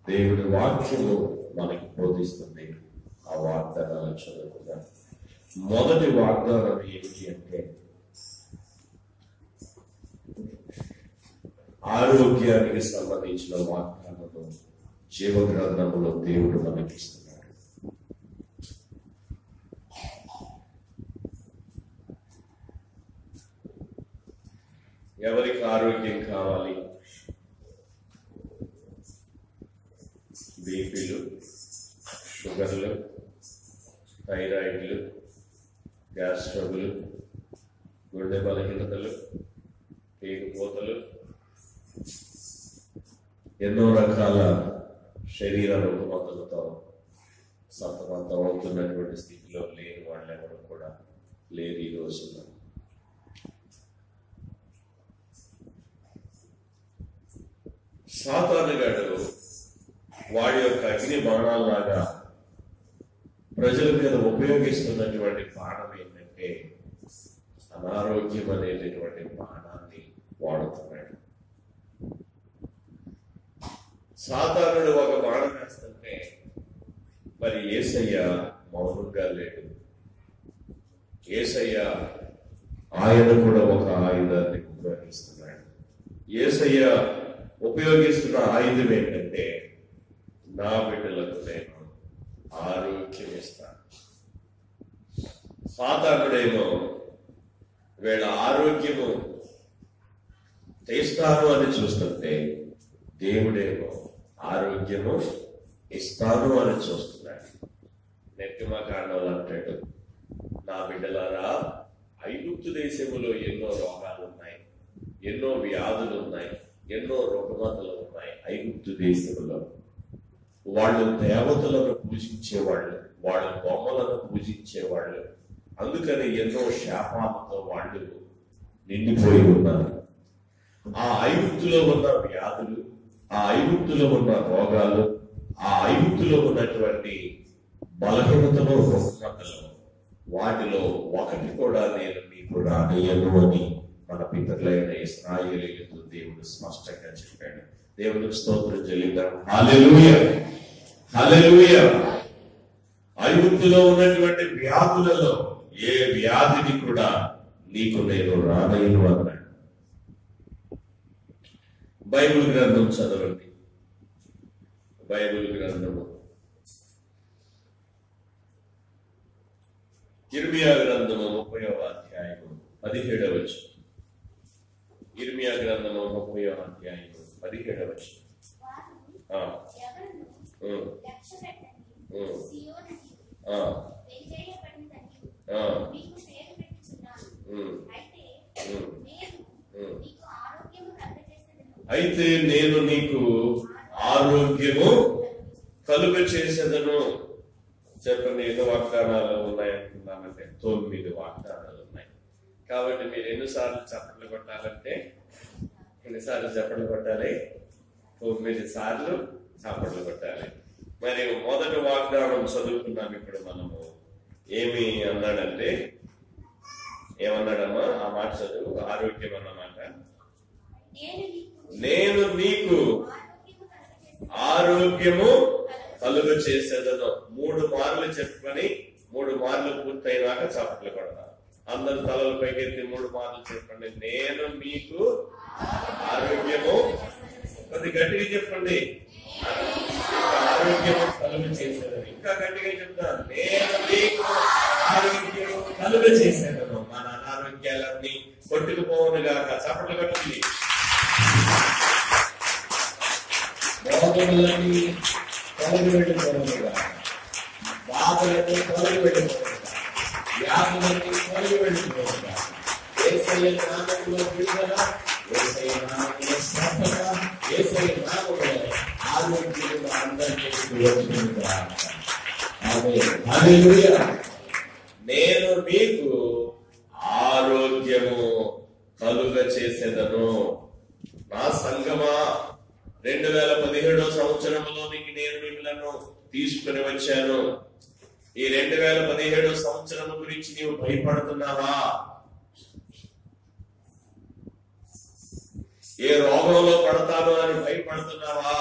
దేవుడి వాక్యము మనకి బోధిస్తుంది. ఆ వాగ్దానాలను చదువుకుందాం. మొదటి వాగ్దానం ఏమిటి అంటే ఆరోగ్యానికి సంబంధించిన వాగ్దానము జీవ గ్రంథములో దేవుడు మనకిస్తున్నాడు. ఎవరికి ఆరోగ్యం కావాలి? బీపీలు, షుగర్లు, థైరాయిడ్లు, గ్యాస్ ట్రబుల్, గుండె బలహీనతలు, పేగుపోతలు, ఎన్నో రకాల శరీర రుగ్మతలతో సతమతం అవుతున్నటువంటి స్థితిలో లేని వాళ్ళెవరు కూడా లేరు ఈ రోజున. సాతానుగాడు వాడి యొక్క అగ్ని బాణాల్లాగా ప్రజల మీద ఉపయోగిస్తున్నటువంటి బాణం ఏంటంటే అనారోగ్యం అనేటటువంటి బాణాన్ని వాడుతున్నాడు. సాతానుడు ఒక బాణం వేస్తుంటే మరి యేసయ్య మౌనంగా లేడు. యేసయ్య ఆయన కూడా ఒక ఆయుధాన్ని ఉపయోగిస్తున్నాడు. యేసయ్య ఉపయోగిస్తున్న ఆయుధం ఏంటంటే నా బిడ్డలకు నేను ఆరోగ్యం ఇస్తాను. సాతానుడేమో వీళ్ళ ఆరోగ్యము చేస్తాను అని చూస్తుంటే దేవుడేమో ఆరోగ్యము ఇస్తాను అని చూస్తున్నాడు. నిర్గమకాండంలో అంటాడు, నా బిడ్డలారా, ఐగుప్తు దేశములో ఎన్నో రోగాలు ఉన్నాయి, ఎన్నో వ్యాధులు ఉన్నాయి, ఎన్నో రుగ్మతలు ఉన్నాయి. ఐగుప్తు దేశంలో వాళ్ళు దేవతలను పూజించేవాళ్ళు, వాళ్ళ బొమ్మలను పూజించేవాళ్ళు. అందుకని ఎన్నో శాపాలతో వాళ్ళు నిండిపోయి ఉన్నారు. ఆ ఐగుప్తులో ఉన్న వ్యాధులు, ఆ ఐగుప్తులో ఉన్న రోగాలు, ఆ ఐగుప్తులో ఉన్నటువంటి బలహీనతలు, రుగ్మతలు, వాటిలో ఒకటి కూడా నేను మీకు రానియను అని మన పితరులైన ఇశ్రాయేలీయులతో దేవుడు స్పష్టంగా చెప్పాడు. దేవుడికి స్తోత్రం చెల్లిద్దాం. హల్లెలూయా, హల్లెలూయా. ఐగుప్తులో ఉన్నటువంటి వ్యాధులలో ఏ వ్యాధిని కూడా నీకు నేను రానయ్యను అన్నాడు. బైబిల్ గ్రంథం చదవండి. బైబిల్ గ్రంథము ఇర్మియా గ్రంథము 30వ అధ్యాయము 17వ వచనం. ఇర్మియా గ్రంథము 30వ అధ్యాయము 17వ వచనం. అయితే నేను నీకు ఆరోగ్యము కలుగ చేసేదను. చెప్పండి, ఎన్ని వాగ్దానాలు ఉన్నాయంటున్నానంటే 9 వాగ్దానాలు ఉన్నాయి. కాబట్టి మీరు ఎన్నిసార్లు చప్పట్లు కొట్టాలంటే ఎన్నిసార్లు చప్పట్లు కొట్టాలి? 9 సార్లు చప్పట్లు కొట్టాలి. మరి మొదటి వాగ్దానం చదువుకున్నాం. ఇప్పుడు మనము ఏమి అన్నాడంటే, ఏమన్నాడమ్మా? ఆ మాట చదువు. ఆరోగ్యం అన్నమాట. నేను నీకు ఆరోగ్యము కలుగ చేసేదను. 3 మార్లు చెప్పుకొని 3 మార్లు పూర్తయినాక చప్పట్లు కొడతాం. అందరు తలలు పైకెత్తి 3 మార్లు చెప్పండి. నేను మీకు ఆరోగ్యము, కొద్ది గట్టిగా చెప్పండి, ఆరోగ్యము కలుగ చేసేదని. ఇంకా గట్టిగా చెప్తాను, నేను మీకు ఆరోగ్యము కలుగ చేసేదను. మన అనారోగ్యాలన్నీ కొట్టుకుపోవునుగా. చప్పట్లు కొట్టండి. రోగములన్నీ తొలగి వెళ్ళిపోవునుగా, బాధలన్నీ తొలగి వెళ్ళిపోవునుగా, వ్యాధులన్నీ తొలగి వెళ్ళిపోవునుగా. యేసయ్య నామములో విడుదల, యేసయ్య నామములో స్వస్థత, యేసయ్య నామములో ఆరోగ్యము అందరికీ వచ్చునుగా. ఆమేన్, హల్లెలూయా. నేను మీకు ఆరోగ్యము కలుగ చేసేదను. నా సంగమా, 2017వ సంవత్సరంలోనికి నేను మిమ్మల్ని తీసుకుని వచ్చాను. ఈ 2017వ సంవత్సరం గురించి నీవు భయపడుతున్నావా? ఏ రోగంలో పడతానో అని భయపడుతున్నావా?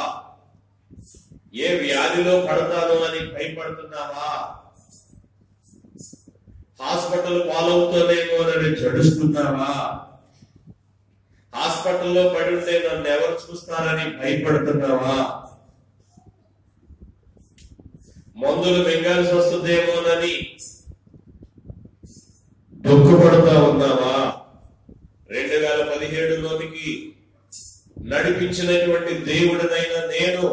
ఏ వ్యాధిలో పడతాను అని భయపడుతున్నావా? హాస్పిటల్ పాలవుతానేమోనని జడుస్తున్నావా? హాస్పిటల్లో పడి ఉంటే నన్ను ఎవరు చూస్తారని భయపడుతున్నావా? మందులు మింగాల్సి వస్తుందేమోనని దుఃఖపడుతా ఉన్నావా? 2017లోనికి నడిపించినటువంటి దేవుడినైనా నేను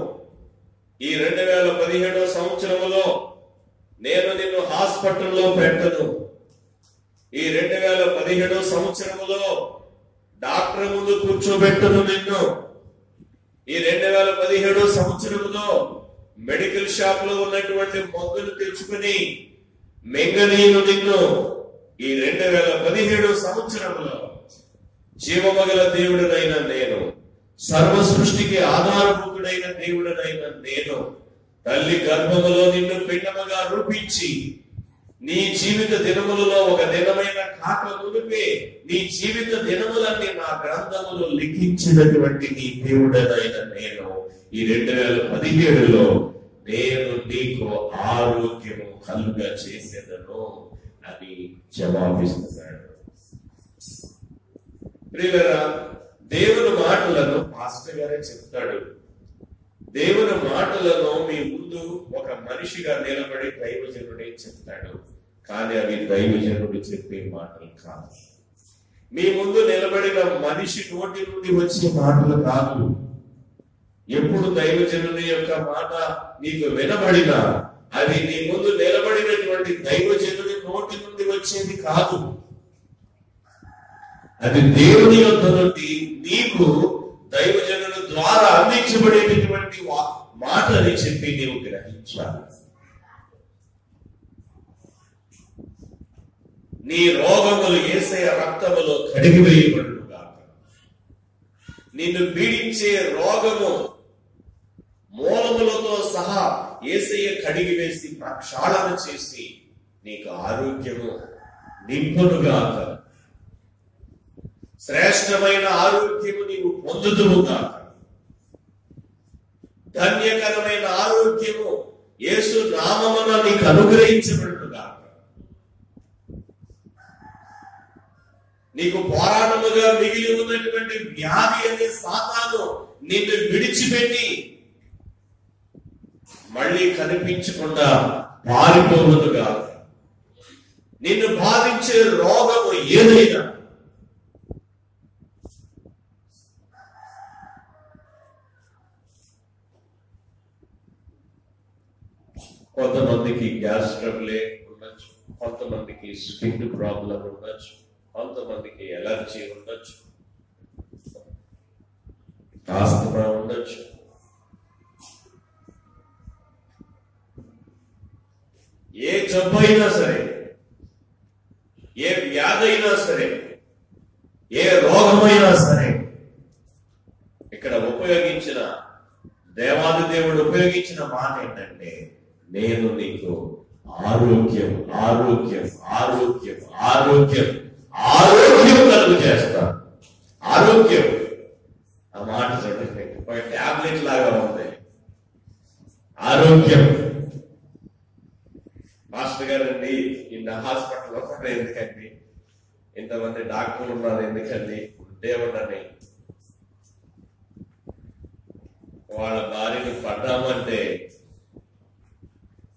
ఈ 2017 సంవత్సరంలో నేను నిన్ను హాస్పిటల్లో పెట్టను. ఈ 2017 సంవత్సరంలో డాక్టర్ ముందు కూర్చోబెట్టను నిన్ను. ఈ 2017 సంవత్సరంలో మెడికల్ షాప్ లో ఉన్నటువంటి మందులు తెచ్చుకుని మింగనీను నిన్ను. ఈ 2017 సంవత్సరంలో జీవమగల దేవుడినైన నేను, సర్వ సృష్టికి ఆధారభూతుడైన దేవుడినైన నేను, తల్లి గర్భములో నిన్ను పిండముగా రూపించి నీ జీవిత దినములలో ఒక దినమైన కాక మునిపే నీ జీవిత దినములన్నీ నా గ్రంథములో లిఖించినటువంటి నీ దేవుడనైన నేను ఈ 2017లో నేను నీకు ఆరోగ్యము కలుగా చేసేదను అని జవాబిస్తున్నాడు. ప్రియులారా, దేవుని మాటలను పాస్టర్ గారే చెప్తాడు. దేవుని మాటలను మీ ముందు ఒక మనిషిగా నిలబడి దైవజనుడే చెప్తాడు. కానీ అవి దైవజనుడు చెప్పే మాటలు కాదు. మీ ముందు నిలబడిన మనిషి నోటి నుండి వచ్చే మాటలు కాదు. ఎప్పుడు దైవజనుని యొక్క మాట నీకు వినబడినా అది నీ ముందు నిలబడినటువంటి దైవజనుడి నోటి నుండి వచ్చేది కాదు. అది దేవుని యొద్ద నుండి నీకు దైవజనుల ద్వారా అందించబడేటటువంటి మాటని చెప్పి నీవు గ్రహించాలి. నీ రోగములు యేసయ్య రక్తములో కడిగివేయబడును గాక. నిన్ను పీడించే రోగము మూలములతో సహా యేసయ్య కడిగివేసి ప్రక్షాళన చేసి నీకు ఆరోగ్యము నింపునుగాక. శ్రేష్టమైన ఆరోగ్యము నీవు పొందుదువుగాక. ధన్యకరమైన ఆరోగ్యము యేసు నామమున నీకు అనుగ్రహించబడునుగాక. నీకు పోరాటముగా మిగిలి ఉన్నటువంటి వ్యాధి అనే సాతాను నిన్ను విడిచిపెట్టి మళ్ళీ కనిపించకుండా పారిపోవునుగాక. నిన్ను బాధించే రోగము ఏదైనా కొంతమందికి గ్యాస్ ట్రబులే ఉండొచ్చు, కొంతమందికి స్కిన్ ప్రాబ్లం ఉండొచ్చు, కొంతమందికి ఎలర్జీ ఉండొచ్చు, ఆస్తమా ఉండొచ్చు. ఏ జబ్బు అయినా సరే, ఏ వ్యాధి అయినా సరే, ఏ రోగమైనా సరే, ఇక్కడ ఉపయోగించిన దేవాది దేవుడు ఉపయోగించిన మాట ఏంటంటే నేను నీకు ఆరోగ్యం ఆరోగ్యం ఆరోగ్యం ఆరోగ్యం ఆరోగ్యం కలుగు చేస్తాను. ఆరోగ్యం ఆ మాట చూడండి, ఒక టాబ్లెట్ లాగా ఉంది. ఆరోగ్యం. మాస్టర్ గారండి ఇన్న హాస్పిటల్లో కూడా ఎందుకండి, ఇంతమంది డాక్టర్లు ఉన్నారు ఎందుకండి, ఉంటే ఉండని. వాళ్ళ బారిని పడ్డామంటే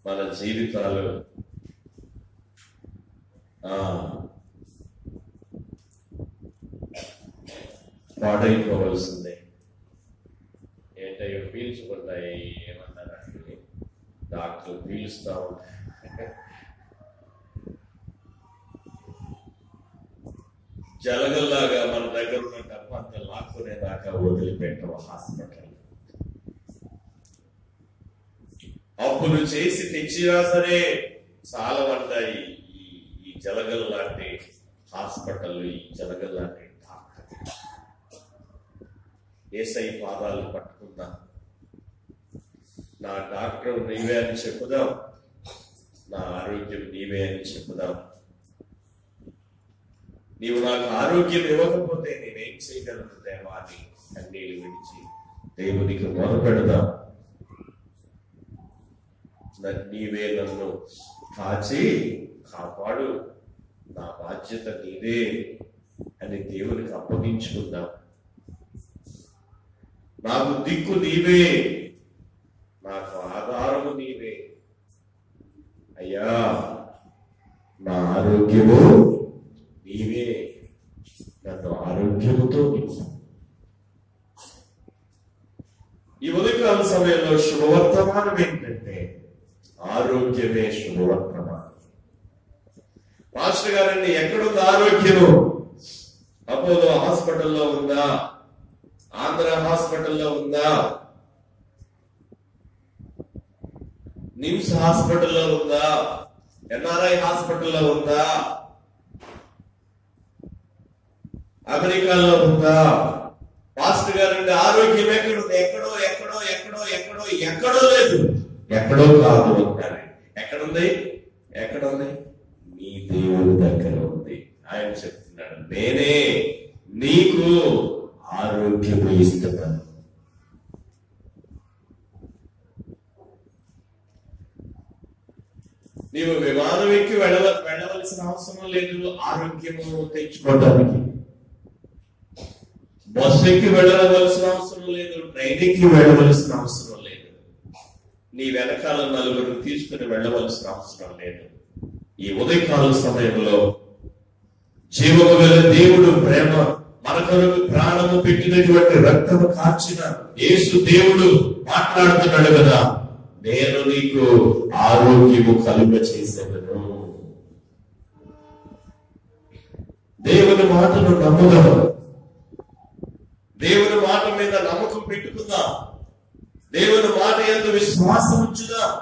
మన జీవితాలు పాడైపోవలసిందే. ఏంటో పీల్చుకుంటాయి, ఏమన్నారంటే డాక్టర్ పీలుస్తా ఉంటాయి. జలగల్లాగా మన దగ్గర ఉన్న డబ్బు అంత లాక్కునేదాకా వదిలిపెట్టవు హాస్పిటల్. అప్పులు చేసి తెచ్చినా సరే చాలవంటాయి ఈ జలగల్ లాంటి హాస్పిటల్, ఈ జలగల్ లాంటి డాక్టర్. యేసయ్య పాదాలు పట్టుకుందాం. నా డాక్టర్ నీవే అని చెప్పుదాం, నా ఆరోగ్యం నీవే అని చెప్పుదాం. నీవు నాకు ఆరోగ్యం ఇవ్వకపోతే నేనేం చేయగలను దేవా అని కన్నీళ్ళు విడిచి దేవునికి మొదలుపెడదాం. నీవే నన్ను కాచి కాపాడు, నా బాధ్యత నీదే అని దేవునికి అప్పగించుకుందాం. నాకు దిక్కు నీవే, నాకు ఆధారము నీవే అయ్యా, నా ఆరోగ్యము నీవే, నన్ను ఆరోగ్యముతో నింపు. ఈ ఉదయకాల సమయంలో శుభవర్తమానం ఏంటంటే ఆరోగ్యమే శుభవర్తమానం. మాస్టర్ గారండి, ఎక్కడుంది ఆరోగ్యము? అపోలో హాస్పిటల్లో ఉందా? ఆంధ్ర హాస్పిటల్లో ఉందా? నిమ్స్ హాస్పిటల్లో ఉందా? ఎన్ఆర్ఐ హాస్పిటల్లో ఉందా? అమెరికాలో ఉందా? పాస్టర్ గారండి, ఆరోగ్యం ఎక్కడుంది? ఎక్కడో ఎక్కడో ఎక్కడో ఎక్కడో ఎక్కడో లేదు, ఎక్కడో కాదు అంటారు. ఎక్కడుంది? ఎక్కడుంది? నీ దేవుని దగ్గర ఉంది. ఆయన చెప్తున్నాడు, నేనే నీకు ఆరోగ్యము ఇస్తున్నాను. నీవు విమానం ఎక్కి వెళ్ళవలసిన అవసరం లేదు ఆరోగ్యము తెచ్చుకోవడానికి. బస్సు ఎక్కి వెళ్ళవలసిన అవసరం లేదు, ట్రైన్ ఎక్కి వెళ్ళవలసిన అవసరం లేదు, నీ వెనకాల నలుగురు తీసుకుని వెళ్ళవలసిన అవసరం లేదు. ఈ ఉదయకాల సమయంలో జీవము గల దేవుడు, ప్రేమ మన కొరకు ప్రాణము పెట్టినటువంటి రక్తము కార్చిన యేసు దేవుడు మాట్లాడుతున్నాడు కదా, నేను నీకు ఆరోగ్యము కలుగ చేసేదను. దేవుని మాటను నమ్ముదాం, దేవుని మాట మీద నమ్మకం పెట్టుకుందాం, దేవుని మాట యందు విశ్వాసం ఉంచుదాం.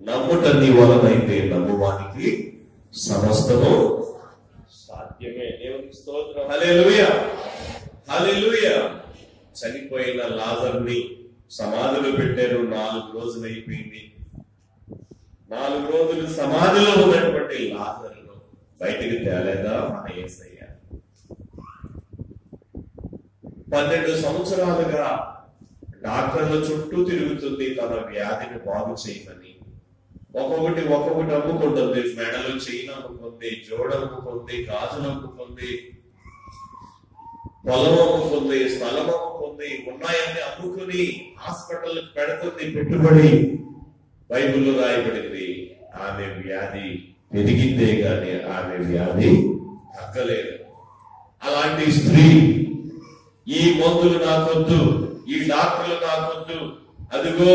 నమ్ముట నీ వలనైతే నమ్మువానికి సమస్తము సాధ్యమే. దేవునికి స్తోత్రం. హల్లెలూయా, హల్లెలూయా. చనిపోయిన లాజరుని సమాధిలో పెట్టారు. 4 రోజులు అయిపోయింది. 4 రోజులు సమాధిలో ఉన్నటువంటి లాజరును బయటికి తేలేదా మన యేసయ్య? 12 సంవత్సరాలుగా డాక్టర్ల చుట్టూ తిరుగుతుంది తన వ్యాధిని బాగు చేయమని. ఒక్కొక్కటి అమ్ముకుంటుంది. మెడలు చైన్ అమ్ముకుంది, జోడు అమ్ముకుంది, గాజులు అమ్ముకుంది, పొలం అమ్ముకుంది, స్థలం అమ్ముకుంది, ఉన్నాయని అమ్ముకుని హాస్పిటల్ పెడుతుంది పెట్టుబడి. బైబిల్లో రాయబడింది, ఆమె వ్యాధి పెరిగిందే గాని ఆమె వ్యాధి తగ్గలేదు. అలాంటి స్త్రీ, ఈ మందులు నాకొద్దు, ఈ డాక్టర్లు నాకొద్దు, అదిగో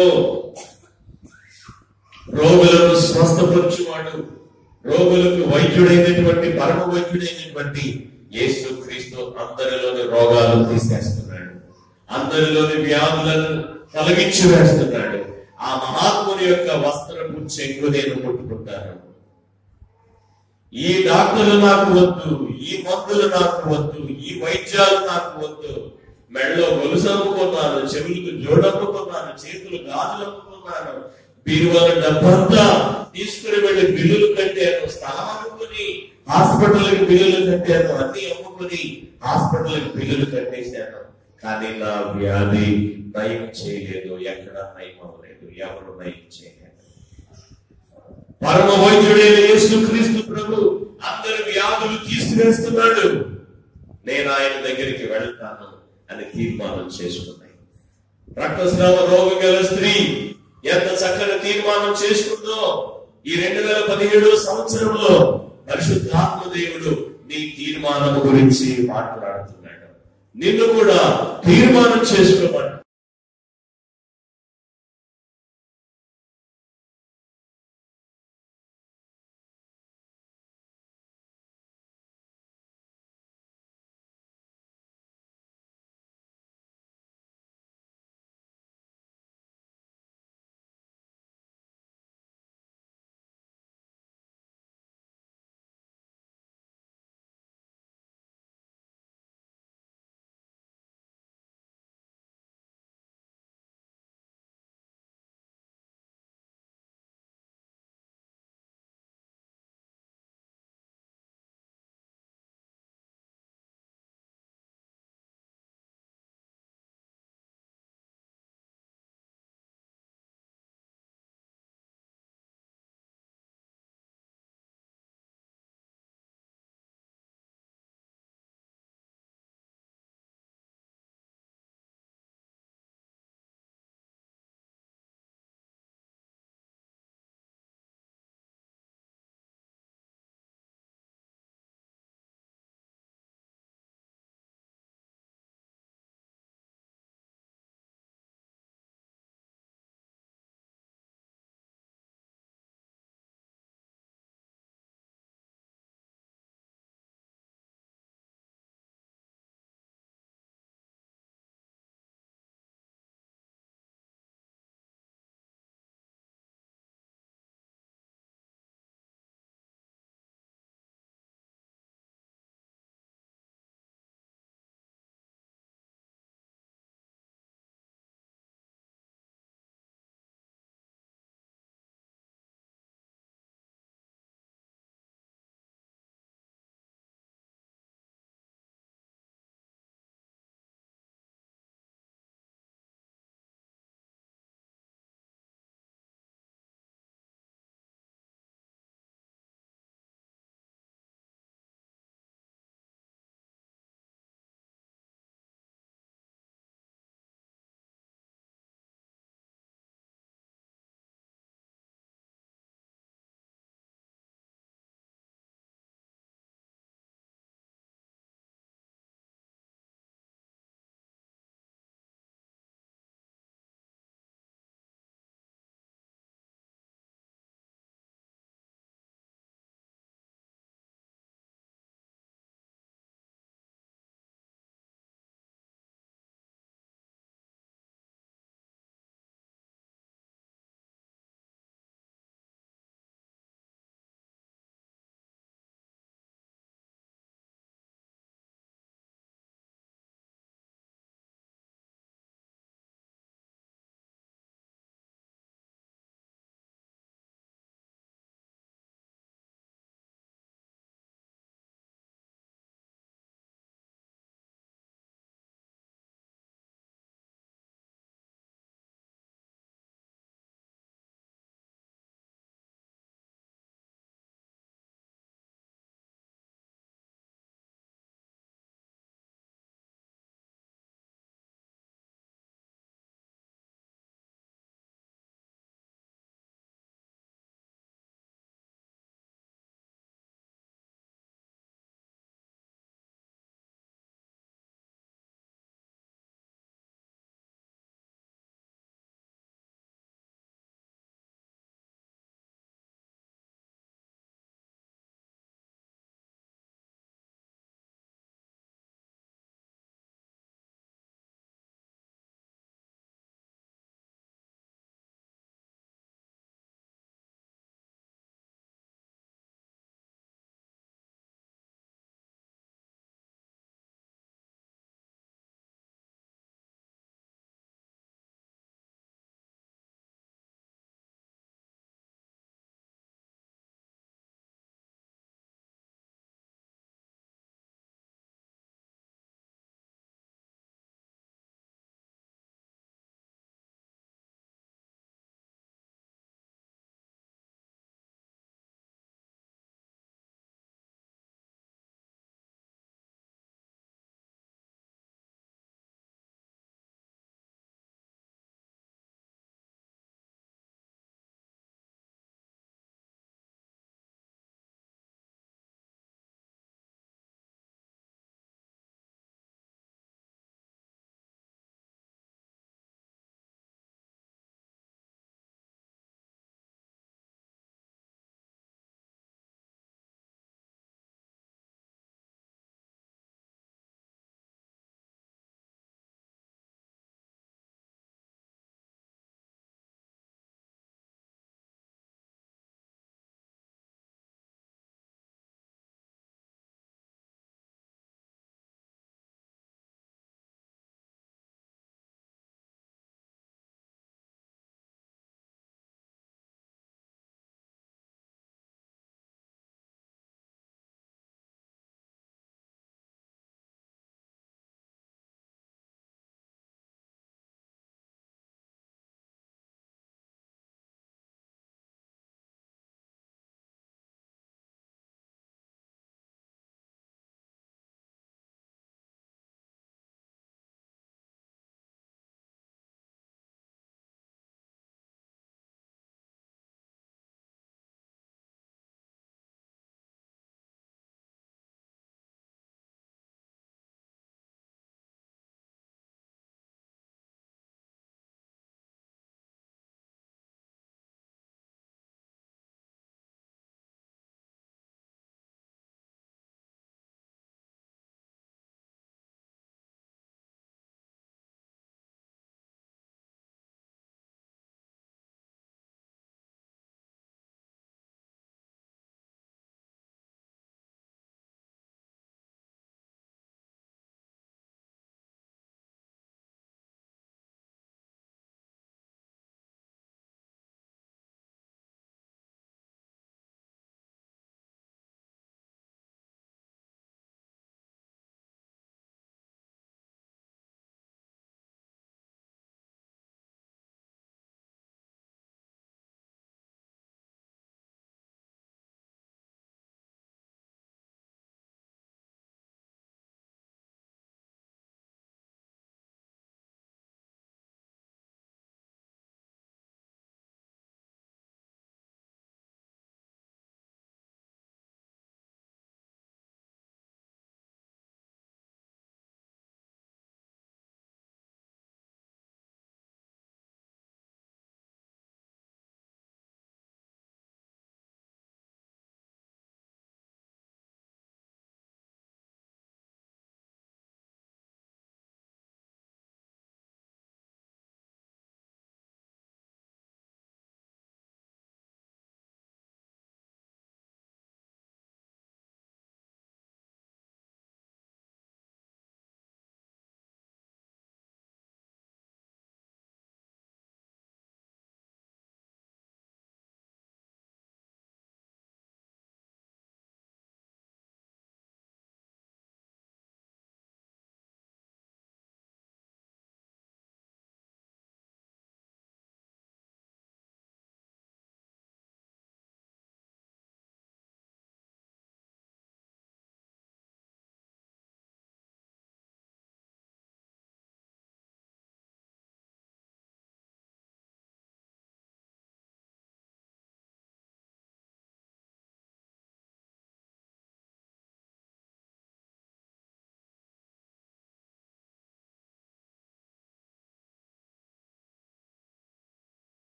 రోగులను స్వస్థపరచువాడు, రోగులకు వైద్యుడైనటువంటి పరమ వైద్యుడైనటువంటి యేసు క్రీస్తు అందరిలోని రోగాలు తీసేస్తున్నాడు, అందరిలోని వ్యాధులను తొలగించి వేస్తున్నాడు. ఆ మహాత్ముని యొక్క వస్త్రపు చెంగు నేను ముట్టుకుంటాను. ఈ డాక్టర్లు నాకు వద్దు, ఈ మందులు నాకు వద్దు, ఈ వైద్యాలు నాకు వద్దు. మెడలో గొలుసు అమ్ముకున్నాను, చెవులకు జోడమ్ముకున్నాను, చేతులు గాజులు అమ్ముకున్నాను, బీరువాల డబ్బంతా తీసుకుని వెళ్ళి బిల్లులు కట్టాను, స్థలం అమ్ముకుని హాస్పిటల్కి బిల్లులు కట్టాను, అన్ని అమ్ముకుని హాస్పిటల్కి బిల్లులు కట్టేశాను. కానీ నా వ్యాధి నయం చేయలేదు, ఎక్కడ నయం అవ్వలేదు, ఎవరు నయం చేయలేదు. పరమ వైద్యుడైన యేసు క్రీస్తు ప్రభు అందరి వ్యాధులు తీసివేస్తున్నాడు. నేను ఆయన దగ్గరికి వెళ్తాను అని తీర్మానం చేసుకున్నాయి. రక్తస్రావ రోగం గల స్త్రీ ఎంత చక్కని తీర్మానం చేసుకుందో. ఈ 2017 సంవత్సరంలో పరిశుద్ధాత్మ దేవుడు నీ తీర్మానం గురించి మాట్లాడుతున్నాడు. నిన్ను కూడా తీర్మానం చేసుకోమని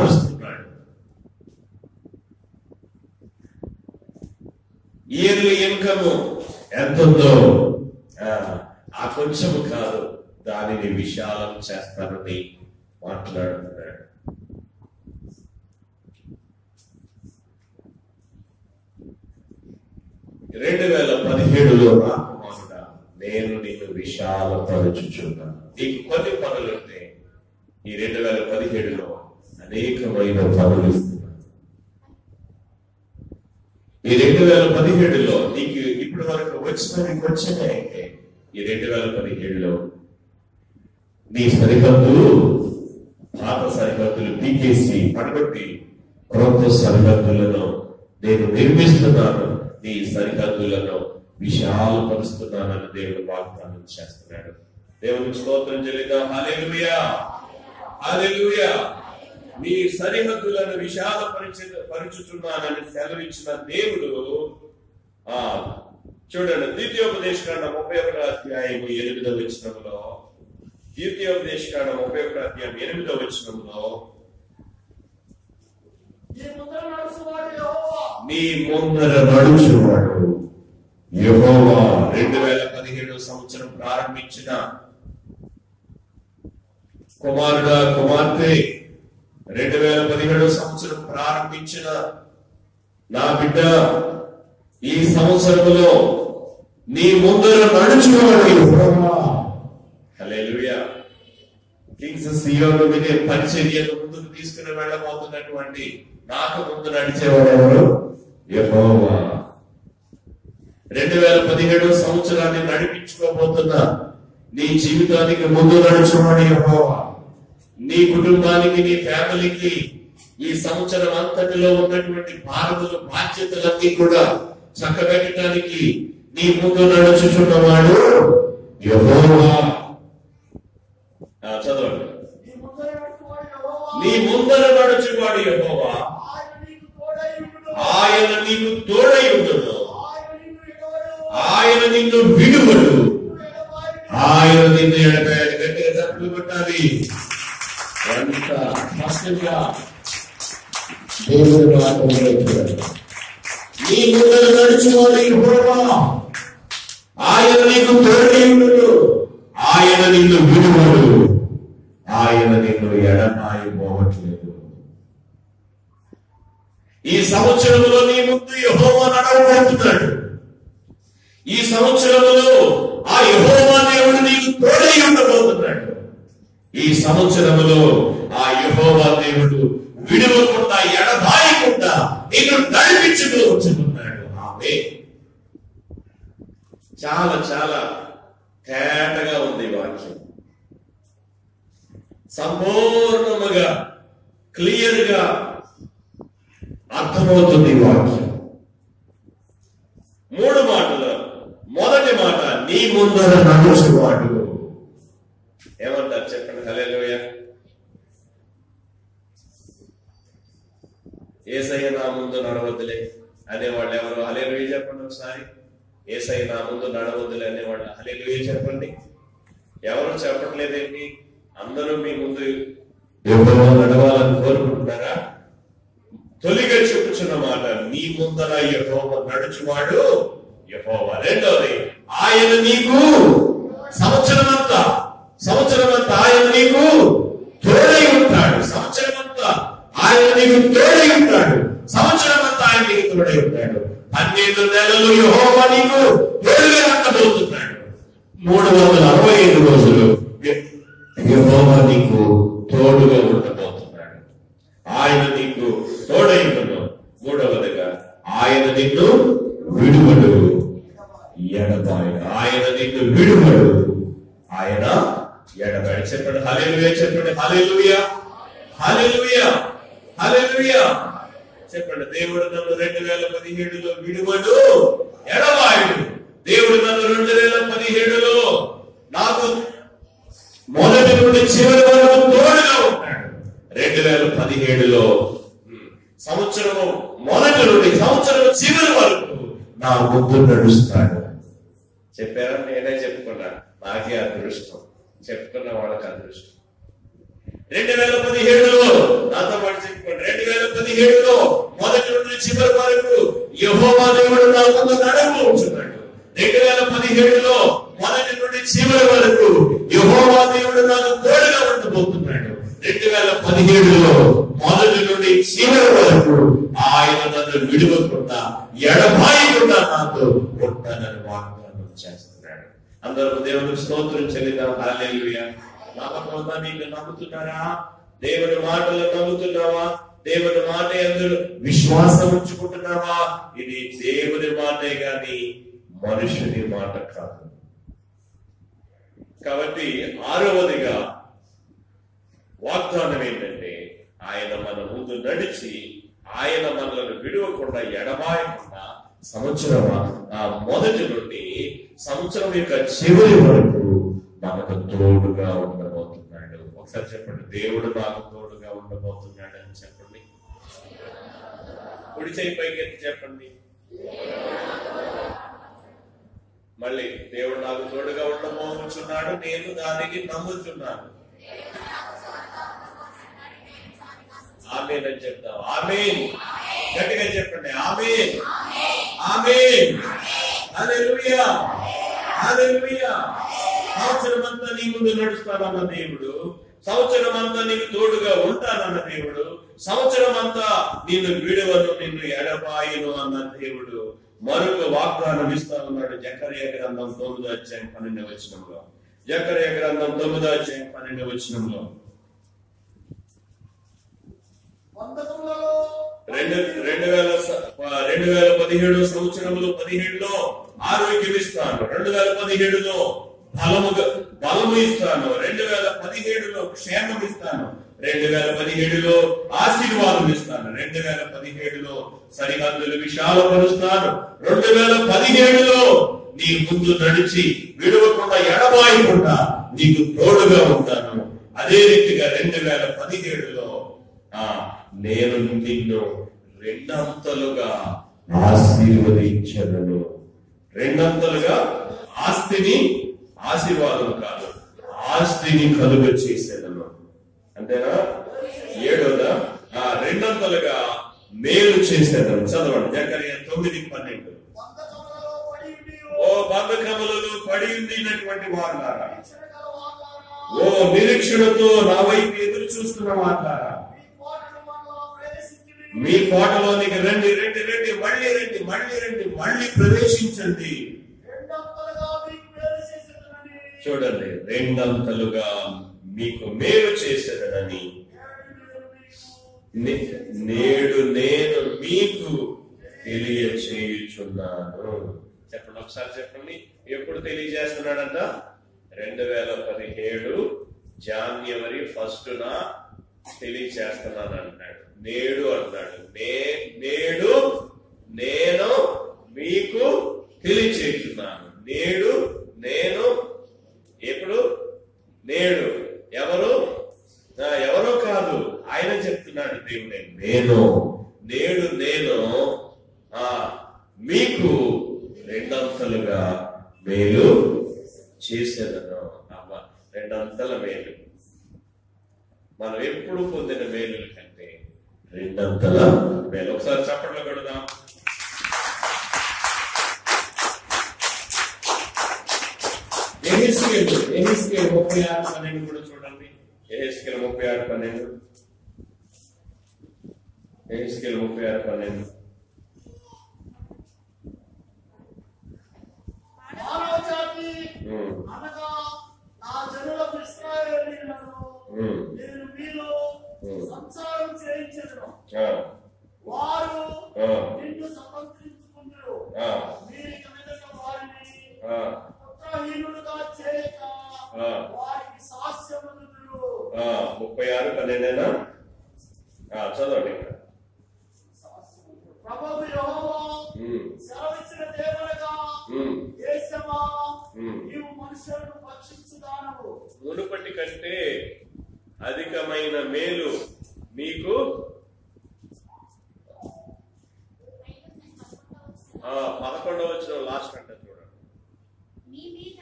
పరుస్తున్నాడు. ఇయర్లీ ఇన్కమ్ ఎంతుందో ఆ కొంచెము కాదు, దానిని విశాలం చేస్తానని మాట్లాడుతున్నాడు. రెండు 2017లో నా కుమారుడా, నేను నిన్ను విశాలపరచుచున్నాను. నీకు కొన్ని పనులుంటే ఈ 2017లో అనేకమైన పనులు ఇస్తున్నాను. ఈ 2017లో నీకు ఇప్పటి వరకు వచ్చినాయంటే ఈ 2017లో నీ సరిహద్దులు, పాత సరిహద్దులు పీకేసి పడగొట్టి క్రొత్త సరిహద్దులను నేను నిర్మిస్తున్నాను, నీ సరిహద్దులను విశాలపరుస్తున్నానని దేవుడు వాగ్దానం చేస్తున్నాడు. దేవునికి స్తోత్రం చెల్లిద్దాం. హల్లెలూయా, హల్లెలూయా. నీ సరిహద్దులను విశాలపరచుచున్నానని సెలవిచ్చిన దేవుడు చూడండి, ద్వితీయోపదేశకాండం 31వ అధ్యాయం 8వ వచనంలో, ద్వితీయోపదేశకాండం 31వ అధ్యాయం 8వ వచనంలో, నీ ముందర నడుచువాడు యెహోవా. 2017 సంవత్సరం ప్రారంభించిన కుమారుడా, కుమార్తె, 2017 సంవత్సరం ప్రారంభించిన నా బిడ్డ, ఈ సంవత్సరంలో నీ ముందర నడుచువాడు యెహోవా. హల్లెలూయా. కింగ్స్ సియోను వినే పరిచర్యను ముందుకు తీసుకుని వెళ్ళబోతున్నటువంటి నాకు ముందు నడిచేవాడు ఎవరు? యెహోవా. 2017 సంవత్సరాన్ని నడిపించుకోబోతున్న నీ జీవితానికి ముందు నడుచువాడు యెహోవా. నీ కుటుంబానికి, నీ ఫ్యామిలీకి ఈ సంవత్సరం అంతటిలో ఉన్నటువంటి భారతుల బాధ్యతలన్నీ కూడా చక్కబెట్టడానికి నీ ముందు నడుచుచున్నవాడు యెహోవా. చదవండి. నీ ముందర నడుచువాడు యెహోవా, ఆయన నీకు తోడై ఉండును, ఆయన నిన్ను విడువడు, ఆయన నిన్ను ఎడబాయడు. గట్టిగా చప్పులు కొట్టాలి. ఎంత స్పష్టంగా దేవుడు మాట్లాడుతున్నాడు. నీ ముందర నడుచువాడు యెహోవా, ఆయన నీకు తోడై ఉండును, ఆయన నిన్ను విడువడు, ఆయన నిన్ను ఎడబాయబోవట్లేదు. ఈ సంవత్సరంలో నీ ముందు యెహోవా నడవబోతున్నాడు. ఈ సంవత్సరంలో ఆ యెహోవా దేవుడు నీకు తోడై ఉండబోతున్నాడు. ఈ సంవత్సరంలో ఆ యెహోవా దేవుడు విడవకుండా, ఎడబాయకుండా నిన్ను నడిపించుకోవచ్చుకున్నాడు. ఆమేన్. చాలా చాలా తేటగా ఉంది వాక్యం. సంపూర్ణముగా క్లియర్ గా అర్థమవుతుంది వాక్యం. 3 మాటలు. మొదటి మాట, నీ ముందర నడుచువాడు. ఏమంటారు చెప్పండి? హల్లెలూయా. యేసయ్య నా ముందు నడవద్దులే అనేవాళ్ళు ఎవరు? హల్లెలూయా చెప్పండి ఒకసారి. యేసయ్య నా ముందు నడవద్దులే అనేవాళ్ళు హల్లెలూయా చెప్పండి. ఎవరు చెప్పట్లేదేంటి? అందరూ మీ ముందు యెహోవా నడవాలని కోరుకుంటున్నారా? తొలిగా చెప్పుచున్న మాట, నీ ముందర యెహోవా నడుచువాడు యెహోవా. రెండోది, ఆయన నీకు సంవత్సరమంతా ఆయన నీకు తోడై ఉంటాడు. సంవత్సరమంతా ఆయన నీకు తోడై ఉంటాడు. సంవత్సరమంతా ఆయన నీకు తోడై ఉంటాడు. 12 నెలలు యెహోవా నీకు తోడుగా ఉండబోతున్నాడు. 365 రోజులు యెహోవా నీకు తోడుగా ఉండబోతున్నాడు. ఆయన నీకు తోడై ఉండను. మూడవదిగా, ఆయన నిన్ను విడువడు, ఎడబాయడు. ఆయన నిన్ను విడువడు, ఆయన ఎడబాయడు. చెప్పండి హల్లెలూయా. చెప్పండి హల్లెలూయా, హల్లెలూయా, హల్లెలూయా. చెప్పండి, దేవుడు నన్ను 2017లో విడువడు, ఎడబాయడు. దేవుడు నన్ను 2017లో నాకు మొదటి నుండి చివరి వరకు తోడుగా ఉంటాడు. 2017లో సంవత్సరము మొదటి నుండి సంవత్సరం చివరి వరకు నా ముందు నడుస్తాడు. చెప్పారా? నేనే చెప్పుకున్నా. నాకే అదృష్టం, చెప్పుకున్న వాళ్ళకి అదృష్టం. 2017లో నాతో పాటు చెప్పుకోండి. 2017లో మొదటి నుండి చివరి వరకు యెహోవా దేవుడు నా ముందు నడవబోతున్నాడు. 2017లో మొదటి నుండి చివరి వరకు యెహోవా దేవుడు నాకు తోడుగా ఉండబోతున్నాడు. 2017లో మొదటి నుండి చివరి వరకు ఆయన నన్ను విడువకుండా ఎడబాయకుండా నాతో ఉంటానని వాగ్దానం చేస్తున్నాడు. అందరూ దేవునికి స్తోత్రం చెల్లిద్దాం. హల్లెలూయా. నమ్మకం నీకు నమ్ముతున్నారా? దేవుని మాటలు నమ్ముతున్నావా? దేవుని మాట యందు విశ్వాసం ఉంచుకుంటున్నావా? ఇది దేవుని మాటే గాని మనుషుని మాట కాదు. కాబట్టి 6వదిగా వాగ్దానం ఏంటంటే ఆయన మన ముందు నడిచి ఆయన మనలను విడవకుండా ఎడబాయకుండా మొదటి నుండి సంవత్సరం యొక్క చివరి వరకు మనకు తోడుగా ఉండబోతున్నాడు. ఒకసారి చెప్పండి, దేవుడు నాకు తోడుగా ఉండబోతున్నాడు అని చెప్పండి. కుడి చేయి పైకి ఎత్తి చెప్పండి. మళ్ళీ దేవుడు నాకు తోడుగా ఉండబోతున్నాడు, నేను దానికి నమ్ముతున్నాను. ఆమేన్ అని చెప్తాం. ఆమేన్ గట్టిగా చెప్పండి. ఆమేన్ ఆమేన్ హల్లెలూయా హల్లెలూయా. సంవత్సరం అంతా నీ ముందు నడుస్తానన్న దేవుడు, సంవత్సరం అంతా నీకు తోడుగా ఉంటానన్న దేవుడు, సంవత్సరం అంతా నిన్ను విడువను నిన్ను ఎడబాయును అన్న దేవుడు మరొక వాగ్దానం ఇస్తా ఉన్నాడు. జకర్యా గ్రంథం 9వ అధ్యాయం 12వ వచనంలో. జకర్యా గ్రంథం 9వ అధ్యాయం 12వ వచనంలో 2017 సంవత్సరంలో 17లో ఆరోగ్యం ఇస్తాను, 2017లో బలము ఇస్తాను, 2017లో క్షేమం ఇస్తాను, 2017లో ఆశీర్వాదం ఇస్తాను, 2017లో సరిహద్దులు విశాలపరుస్తాను, 2017లో నీ ముందు నడిచి విడవకుండా ఎడబాయకుండా నీకు తోడుగా ఉంటాను. అదే రీతిగా 2017లో నేను నిన్ను రెండంతలుగా ఆశీర్వదించను. రెండంతలుగా ఆస్తిని, ఆశీర్వాదం కాదు, ఆస్తిని కలుగ చేసేదను. అంతేనా? 7వదా రెండంతలుగా మేలు చేసేదను. చదవండి జకర్యా 9:12. ఓ బంధకములలో పడి ఉండినటువంటి వారులారా, ఓ నిరీక్షణతో నా వైపు ఎదురు చూస్తున్న వారులారా, మీ కోటలోనికి రండి రండి రండి, మళ్ళీ రండి మళ్ళీ రండి, మళ్ళీ ప్రవేశించండి. చూడండి, రెండంతలుగా మీకు మేలు చేసేదనని నేడు నేను మీకు తెలియచేయుచున్నాను. చెప్పండి, ఒకసారి చెప్పండి. ఎప్పుడు తెలియజేస్తున్నాడంట? 2017 జనవరి 1న తెలియచేస్తున్నాను అంటున్నాడు. నేడు అంటున్నాడు. నేడు నేను మీకు తెలియచేస్తున్నాను. నేడు నేను, ఎప్పుడు? నేడు. ఎవరో కాదు, ఆయన చెప్తున్నాడు దేవుడే. నేడు నేను మీకు రెండంతలుగా మేలు చేసేదను. రెండంతల మేలు. మనం ఎప్పుడు పొందిన మేలుల కంటే రెండంతల మేలు. ఒకసారి చప్పట్లు కొడదాం. యెహెజ్కేలు 36:12 కూడా చూడండి. యెహెజ్కేలు 36:12. యెహెజ్కేలు 36:12. నేను మీలో సంసారం చేయించను, వారు నిన్ను సమర్థించుకుంటారు. మీరు కనుక వారిని పుత్రహీనులుగా చేయక వారికి సాస్యముందురు. 36:12 చదవండి. ప్రభువు యెహోవా సెలవిచ్చిన దేవుడగా, దేశమా నీవు మనుషులను భక్షించుదానవు. మునుపటి కంటే అధికమైన మేలు మీకు 11వ వచనం లాస్ట్ అంటే చూడండి. మీ మీద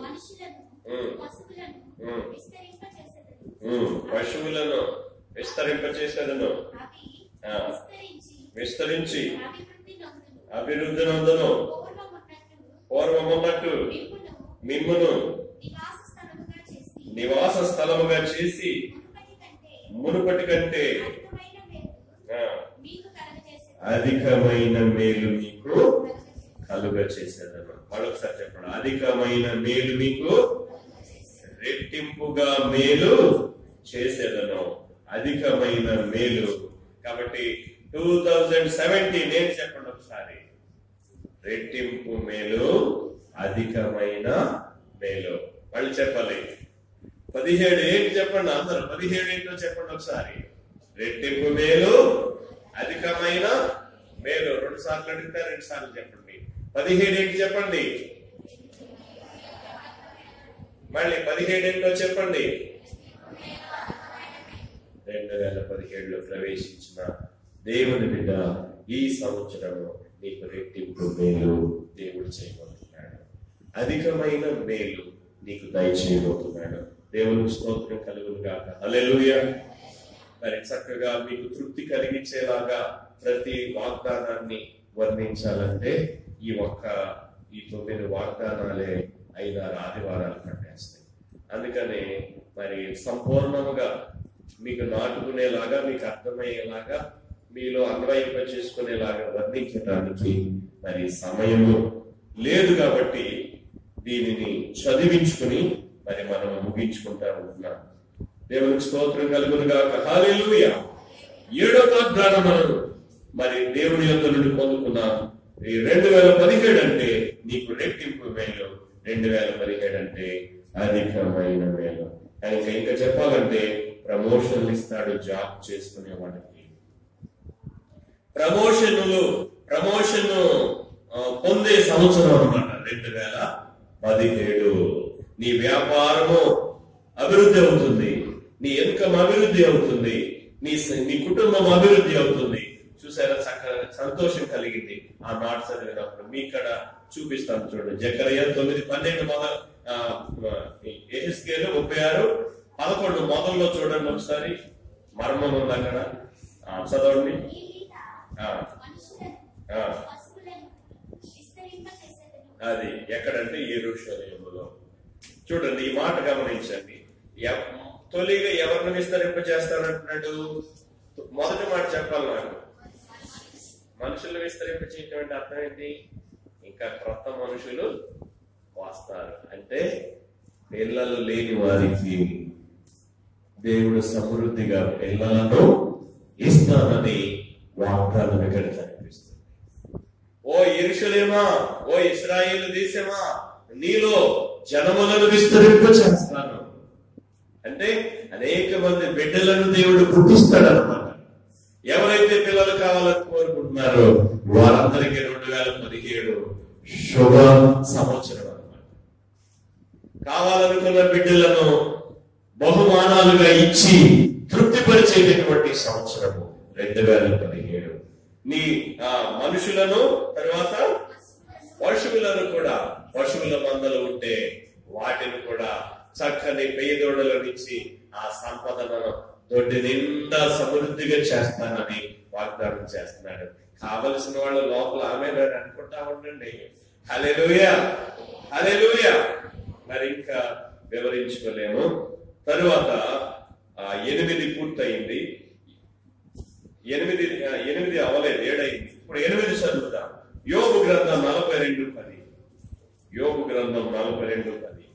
మనుషులను పశువులను విస్తరింపచేసేదను. పశువులను విస్తరింపచేసేదను, విస్తరించి అభివృద్ధి నందును, పూర్వమున్నట్టు మిమ్మును నివాస స్థలముగా చేసి మునుపటి కంటే అధికమైన మేలు మీకు కలుగ చేసేదను. మరొకసారి చెప్పండి, అధికమైన మేలు మీకు రెట్టింపుగా మేలు చేసేదను. అధికమైన మేలు. కాబట్టి 2017 నేను చెప్పండి ఒకసారి, రెట్టింపు మేలు, అధికమైన మేలు. మళ్ళీ చెప్పాలి, 17 ఏంటి చెప్పండి అందరూ, 17 ఏంటో చెప్పండి ఒకసారి. రెట్టింపు మేలు, అధికమైన మేలు. 2 సార్లు అడిగితే 2 సార్లు చెప్పండి. 17 ఏంటి చెప్పండి, మళ్ళీ 17 ఏంటో చెప్పండి. 2017లో ప్రవేశించిన దేవుని బిడ్డ, ఈ సంవత్సరము నీకు రెట్టింపు మేలు దేవుడు చేయబోతున్నాడు. అధికమైన మేలు నీకు దయచేయబోతున్నాడు. దేవునికి స్తోత్రం కలుగును గాక. హల్లెలూయా. మరి చక్కగా మీకు తృప్తి కలిగించేలాగా ప్రతి వాగ్దానాన్ని వర్ణించాలంటే ఈ 9 వాగ్దానాలే 5-6 ఆదివారాలు పట్టేస్తాయి. అందుకని మరి సంపూర్ణముగా మీకు నాటుకునేలాగా, మీకు అర్థమయ్యేలాగా, మీలో అన్వయింప చేసుకునేలాగా వర్ణించడానికి మరి సమయము లేదు. కాబట్టి దీనిని చదివించుకుని మరి మనం ముగించుకుంటా ఉంటున్నాం. దేవునికి స్తోత్రం కలుగును గాక. హల్లెలూయా. 7వ వాగ్దానం మనం మరి దేవుని యొద్ద నుండి పొందుకున్నాం. ఈ 2017 అంటే నీకు రెట్టింపు మేలు, 2017 అంటే అధికమైన మేలు. ఇంకా చెప్పాలంటే ప్రమోషన్లు ఇస్తాడు జాబ్ చేసుకునే వాడికి. ప్రమోషన్ పొందే సంవత్సరం అన్నమాట 2017. నీ వ్యాపారము అభివృద్ధి అవుతుంది, నీ ఇన్కమ్ అభివృద్ధి అవుతుంది, నీ కుటుంబం అభివృద్ధి అవుతుంది. చూసారా, చక్కగా సంతోషం కలిగింది ఆ మాట చదివినప్పుడు. మీ ఇక్కడ చూపిస్తాను చూడండి. జకరియా 9:12 యెహెజ్కేలు 36:11 మొదల్లో చూడండి ఒకసారి. మర్మం ఉంది అక్కడ, చదవండి. అది ఎక్కడంటే యెరూషలేములో. చూడండి ఈ మాట గమనించండి. తొలిగా ఎవరిని విస్తరింప చేస్తానంటున్నాడు? మొదటి మాట చెప్పాలి నాకు. మనుషులు విస్తరింప చేయటం అంటే అర్థం ఏంటి? ఇంకా క్రొత్త మనుషులు వస్తారు. అంటే పిల్లలు లేని వారికి దేవుడు సమృద్ధిగా పిల్లలను ఇస్తానని వాగ్దానం ఇక్కడ కనిపిస్తుంది. ఓ యెరూషలేమా, ఓ ఇశ్రాయేలు దేశమా, నీలో జనములను విస్తరింప చేస్తాను. అంటే అనేక మంది బిడ్డలను దేవుడు పుట్టిస్తాడు అన్నమాట. ఎవరైతే పిల్లలు కావాలని కోరుకుంటున్నారో వారందరికీ 2017 శుభ సంవత్సరం అన్నమాట. కావాలనుకున్న బిడ్డలను బహుమానాలుగా ఇచ్చి తృప్తిపరిచేటటువంటి సంవత్సరము 2017. నీ మనుషులను, తర్వాత పశువులను కూడా, పశువుల మందలు ఉంటే వాటిని కూడా చక్కని పెయ్యదోడల నుంచి ఆ సంపదను దొడ్డి నిండా సమృద్ధిగా చేస్తానని వాగ్దానం చేస్తున్నాడు. కావలసిన వాళ్ళు లోపల ఆమె అనుకుంటా ఉండండి. హల్లెలూయా, హల్లెలూయా. మరి ఇంకా వివరించుకోలేము. తరువాత 8 పూర్తయింది. 8 అవలేదు, 7 అయింది. ఇప్పుడు 8 చదువుతాం. యోబు గ్రంథం 42:10. యోబు గ్రంథం 42:10.